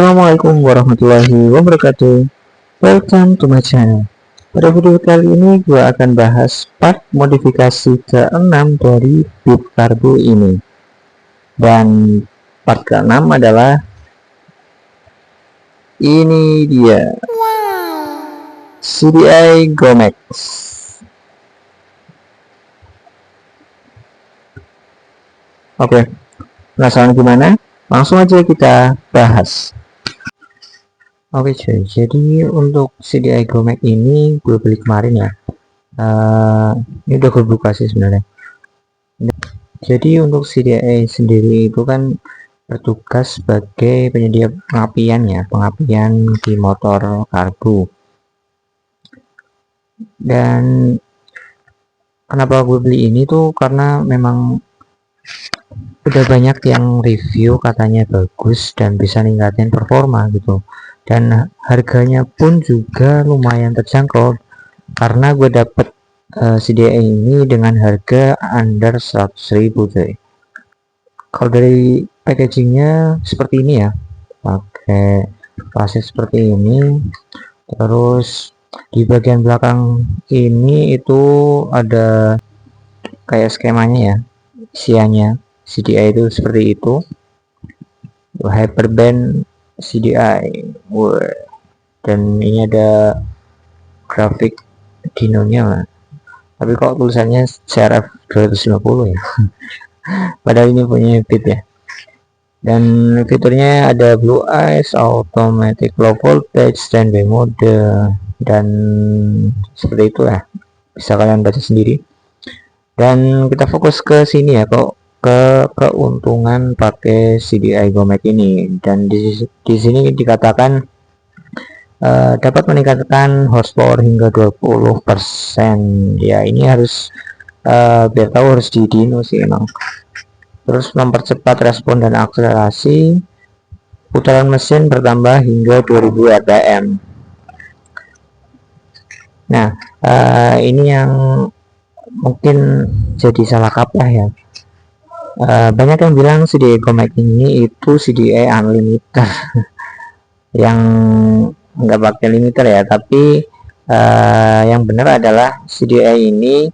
Assalamualaikum warahmatullahi wabarakatuh. Welcome to my channel. Pada video kali ini gue akan bahas part modifikasi ke-6 dari bit karbu ini. Dan part ke-6 adalah ini dia, CDI Gomex. Oke, penasaran gimana? Langsung aja kita bahas. Oke cuy, jadi untuk CDI Gomex ini gue beli kemarin ya. Ini udah gue buka sih sebenarnya. Jadi untuk CDI sendiri itu kan bertugas sebagai penyedia pengapian ya, pengapian di motor karbu. Dan kenapa gue beli ini tuh karena memang udah banyak yang review katanya bagus dan bisa ningkatin performa gitu. Dan harganya pun juga lumayan terjangkau karena gue dapet CDI ini dengan harga under 100.000 cuy. Kalau dari packagingnya seperti ini ya, pakai plastik seperti ini. Terus di bagian belakang ini itu ada kayak skemanya ya, isiannya CDI itu seperti itu. Hyperband CDI, dan ini ada grafik dinonya lah. Tapi kok tulisannya CRF 250 ya. Padahal ini punya bit ya. Dan fiturnya ada blue eyes, automatic low voltage, standby mode, dan seperti itu ya. Bisa kalian baca sendiri. Dan kita fokus ke sini ya, kok ke keuntungan pakai CDI Gomex ini. Dan di sini dikatakan dapat meningkatkan horsepower hingga 20%. Ya ini harus biar tahu harus di dino sih emang. Terus mempercepat respon dan akselerasi, putaran mesin bertambah hingga 2000 rpm. Nah ini yang mungkin jadi salah kaprah ya. Banyak yang bilang CDI Gomex ini itu CDI unlimited yang nggak pakai limiter ya, tapi yang benar adalah CDI ini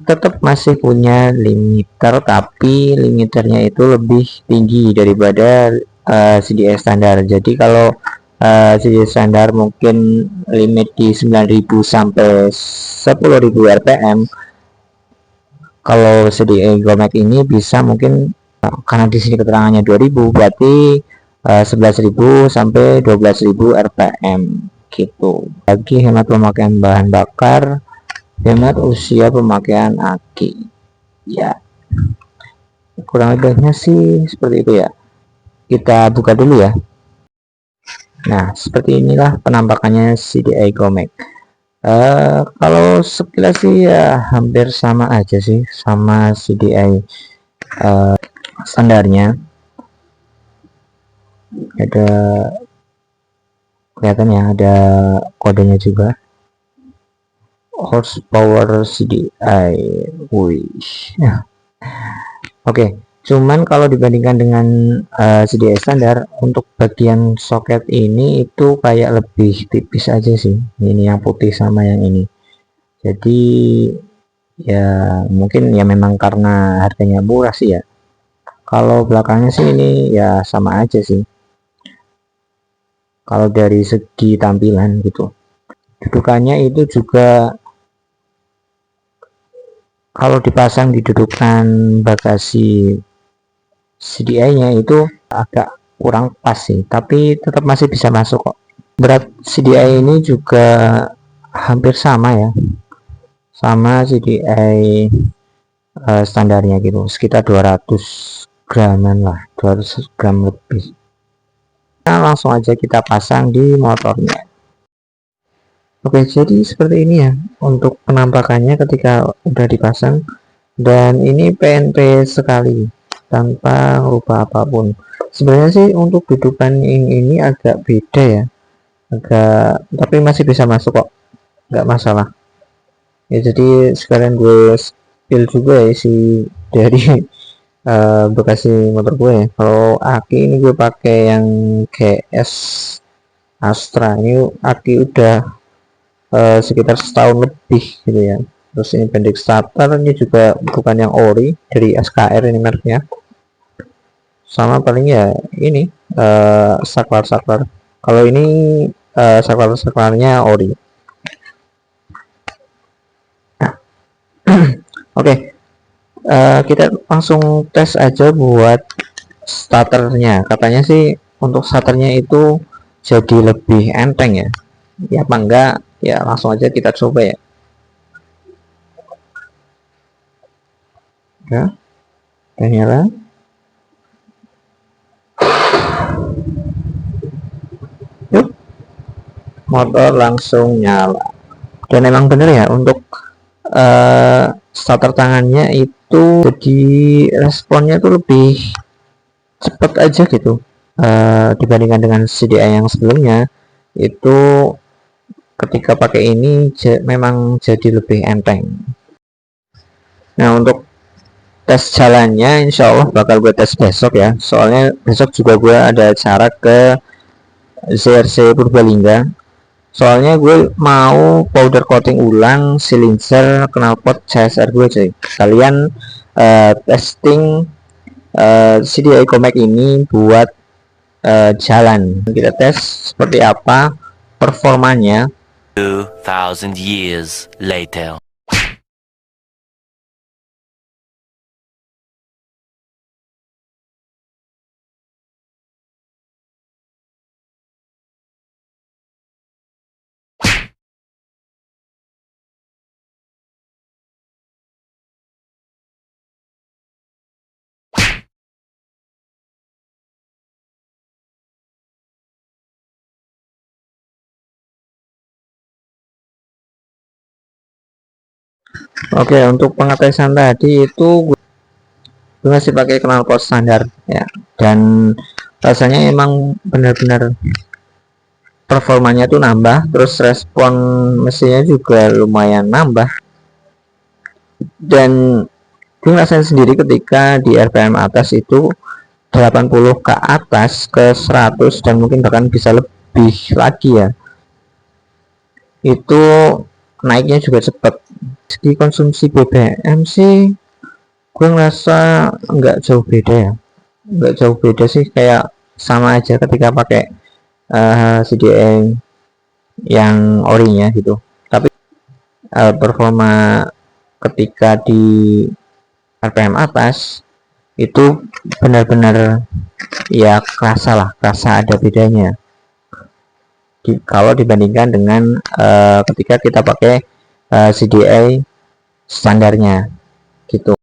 tetap masih punya limiter, tapi limiternya itu lebih tinggi daripada CDI standar. Jadi kalau CDI standar mungkin limit di 9.000 sampai 10.000 rpm, kalau CDI Gomex ini bisa mungkin karena di sini keterangannya 2000, berarti 11.000 sampai 12.000 rpm gitu. Lagi hemat pemakaian bahan bakar, hemat usia pemakaian aki. Ya, kurang lebihnya sih seperti itu ya. Kita buka dulu ya. Nah, seperti inilah penampakannya CDI Gomex. Kalau sekilas sih ya hampir sama aja sih sama CDI standarnya. Ada kelihatannya ada kodenya juga, horsepower CDI. Oke, cuman kalau dibandingkan dengan CDI standar, untuk bagian soket ini itu kayak lebih tipis aja sih, ini yang putih sama yang ini. Jadi ya mungkin ya memang karena harganya murah sih ya. Kalau belakangnya sih ini ya sama aja sih kalau dari segi tampilan gitu. Dudukannya itu juga kalau dipasang di dudukan bagasi CDI nya itu agak kurang pas sih, tapi tetap masih bisa masuk kok. Berat CDI ini juga hampir sama ya, sama CDI standarnya gitu, sekitar 200 graman lah, 200 gram lebih. Nah, langsung aja kita pasang di motornya. Oke, jadi seperti ini ya untuk penampakannya ketika udah dipasang. Dan ini PNP sekali tanpa rubah apapun. Sebenarnya sih untuk dudukan ini agak beda ya, tapi masih bisa masuk kok, nggak masalah ya. Jadi sekalian gue spill juga ya isi dari bekasi motor gue ya. Kalau aki ini gue pakai yang GS Astra. Ini aki udah sekitar setahun lebih gitu ya. Terus ini pendek starter, ini juga bukan yang ori, dari SKR ini mereknya. Sama paling ya ini saklar. Kalau ini saklarnya ori. Nah, oke, kita langsung tes aja buat starternya. Katanya sih untuk starternya itu jadi lebih enteng ya. Ya apa enggak? Ya langsung aja kita coba ya. Ya, udah nyala. Yuk, motor langsung nyala. Dan emang bener ya untuk starter tangannya itu jadi responnya tuh lebih cepet aja gitu, dibandingkan dengan CDI yang sebelumnya. Itu ketika pakai ini memang jadi lebih enteng. Nah, untuk tes jalannya insya Allah bakal gue tes besok ya, soalnya besok juga gue ada acara ke ZRC Purbalingga. Soalnya gue mau powder coating ulang silinser knalpot CSR gue cuy. Kalian testing CDI Comac ini buat jalan. Kita tes seperti apa performanya. 2000 years later. Oke, untuk pengetesan tadi itu gue masih pakai knalpot standar ya, dan rasanya emang benar-benar performanya tuh nambah, terus respon mesinnya juga lumayan nambah. Dan gue ngerasain sendiri ketika di RPM atas itu 80 ke atas ke 100 dan mungkin bahkan bisa lebih lagi ya, itu naiknya juga cepet. Segi konsumsi BBM sih gue ngerasa nggak jauh beda ya, nggak jauh beda sih, kayak sama aja ketika pakai CDI yang orinya gitu. Tapi performa ketika di RPM atas itu benar-benar ya kerasa ada bedanya kalau dibandingkan dengan ketika kita pakai CDI standarnya gitu.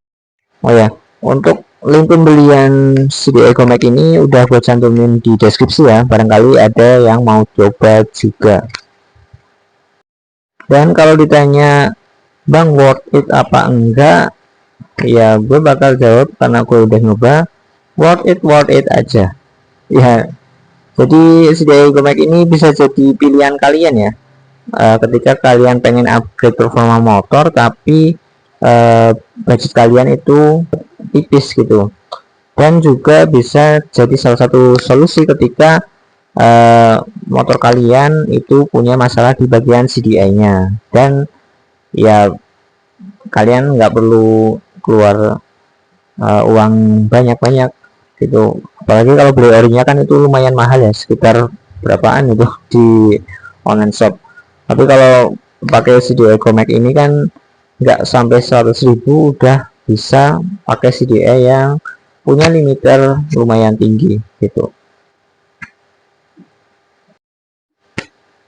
Oh ya, untuk link pembelian CDI Comac ini udah gue cantumin di deskripsi ya, barangkali ada yang mau coba juga. Dan kalau ditanya bang worth it apa enggak, ya gue bakal jawab karena gue udah nyoba, worth it aja ya. Jadi CDI Comac ini bisa jadi pilihan kalian ya, ketika kalian pengen upgrade performa motor tapi budget kalian itu tipis gitu. Dan juga bisa jadi salah satu solusi ketika motor kalian itu punya masalah di bagian CDI-nya, dan ya kalian nggak perlu keluar uang banyak-banyak gitu. Apalagi kalau beli orinya kan itu lumayan mahal ya, sekitar berapaan itu di online shop. Tapi kalau pakai CDI Comac ini kan nggak sampai 100.000 udah bisa pakai CDI yang punya limiter lumayan tinggi gitu.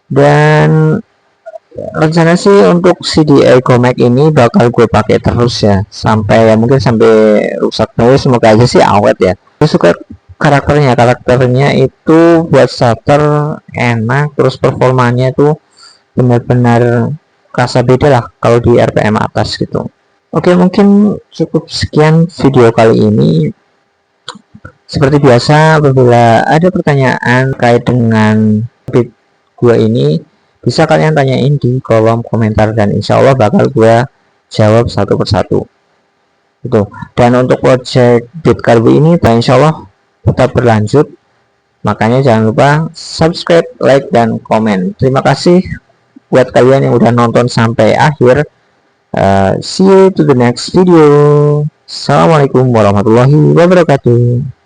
Dan rencana sih untuk CDI Comac ini bakal gue pakai terus ya, sampai ya mungkin sampai rusak terus. Semoga aja sih awet ya. Gue suka karakternya itu buat starter enak, terus performanya itu benar-benar rasa beda lah kalau di RPM atas gitu. Oke, mungkin cukup sekian video kali ini. Seperti biasa, apabila ada pertanyaan terkait dengan topik gue ini, bisa kalian tanyain di kolom komentar dan insya Allah bakal gue jawab satu persatu. itu. Dan untuk project Bitcarb ini insya Allah tetap berlanjut, makanya jangan lupa subscribe, like, dan komen. Terima kasih buat kalian yang udah nonton sampai akhir. See you to the next video. Assalamualaikum warahmatullahi wabarakatuh.